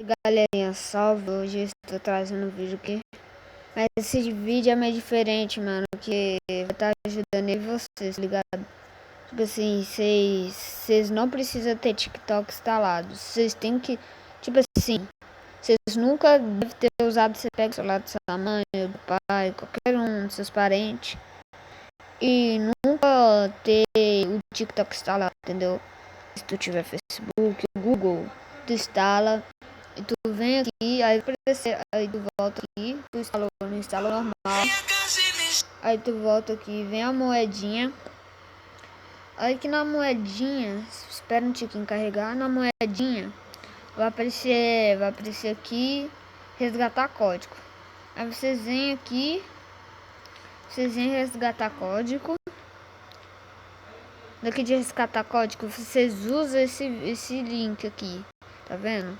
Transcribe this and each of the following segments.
Galerinha, salve, hoje eu estou trazendo um vídeo aqui. Mas esse vídeo é meio diferente, mano, que vai estar ajudando aí vocês, ligado? Tipo assim, vocês não precisam ter TikTok instalado. Vocês têm que, tipo assim, vocês nunca devem ter usado, você pega o celular da sua mãe, do pai, qualquer um dos seus parentes, e nunca ter o TikTok instalado, entendeu? Se tu tiver Facebook, Google, tu instala. E tu vem aqui, aí tu volta aqui, tu instalou no instala normal. Aí tu volta aqui, vem a moedinha. Aí que na moedinha, espera um tiquinho carregar, na moedinha vai aparecer aqui resgatar código. Aí vocês vêm aqui, vocês vêm resgatar código. Daqui de resgatar código, vocês usam esse link aqui, tá vendo?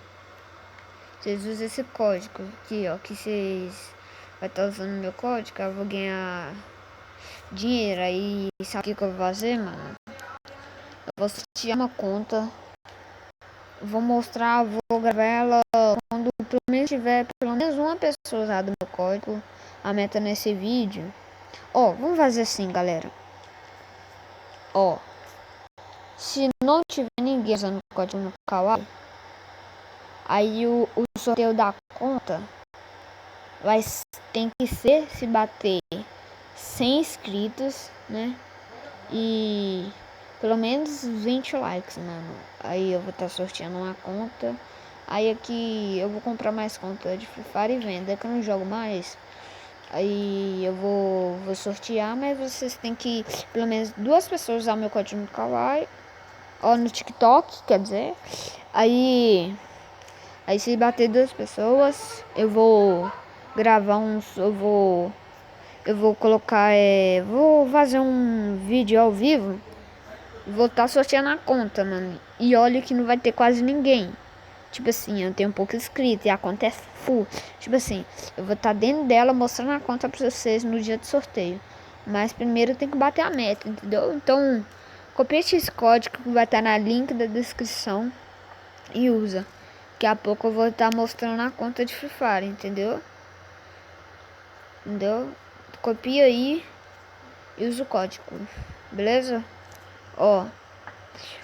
Vocês usam esse código aqui, ó, que vocês vai estar usando meu código, eu vou ganhar dinheiro. Aí sabe o que eu vou fazer, mano? Eu vou sortear uma conta, vou mostrar, vou gravar ela quando pelo menos tiver pelo menos uma pessoa usando meu código, a meta nesse vídeo. Ó, vamos fazer assim, galera. Ó, se não tiver ninguém usando o código no Kawaii, aí o sorteio da conta tem que ser se bater 100 inscritos, né? E pelo menos 20 likes, mano. Aí eu vou estar sorteando uma conta. Aí aqui eu vou comprar mais conta de Free Fire e venda, que eu não jogo mais. Aí eu vou sortear, mas vocês têm que pelo menos 2 pessoas usar meu código no Kawaii. Ou no TikTok, quer dizer. Aí se bater 2 pessoas, eu vou gravar eu vou colocar, vou fazer um vídeo ao vivo. Vou estar sorteando a conta, mano. E olha que não vai ter quase ninguém. Tipo assim, eu tenho um pouco inscrito e a conta é full. Tipo assim, eu vou estar dentro dela mostrando a conta pra vocês no dia de sorteio. Mas primeiro tem que bater a meta, entendeu? Então, copia esse código que vai estar na link da descrição e usa. Daqui a pouco eu vou estar mostrando a conta de Free Fire, entendeu? Copia aí e usa o código, beleza? Ó,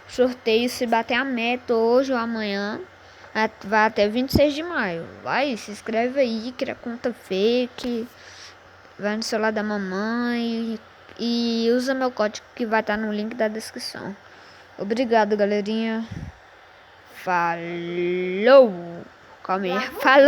sorteio se bater a meta hoje ou amanhã, vai até 26 de maio. Vai, se inscreve aí, cria conta fake, vai no celular da mamãe e usa meu código que vai estar no link da descrição. Obrigado, galerinha. Falou! Calma aí. Falou!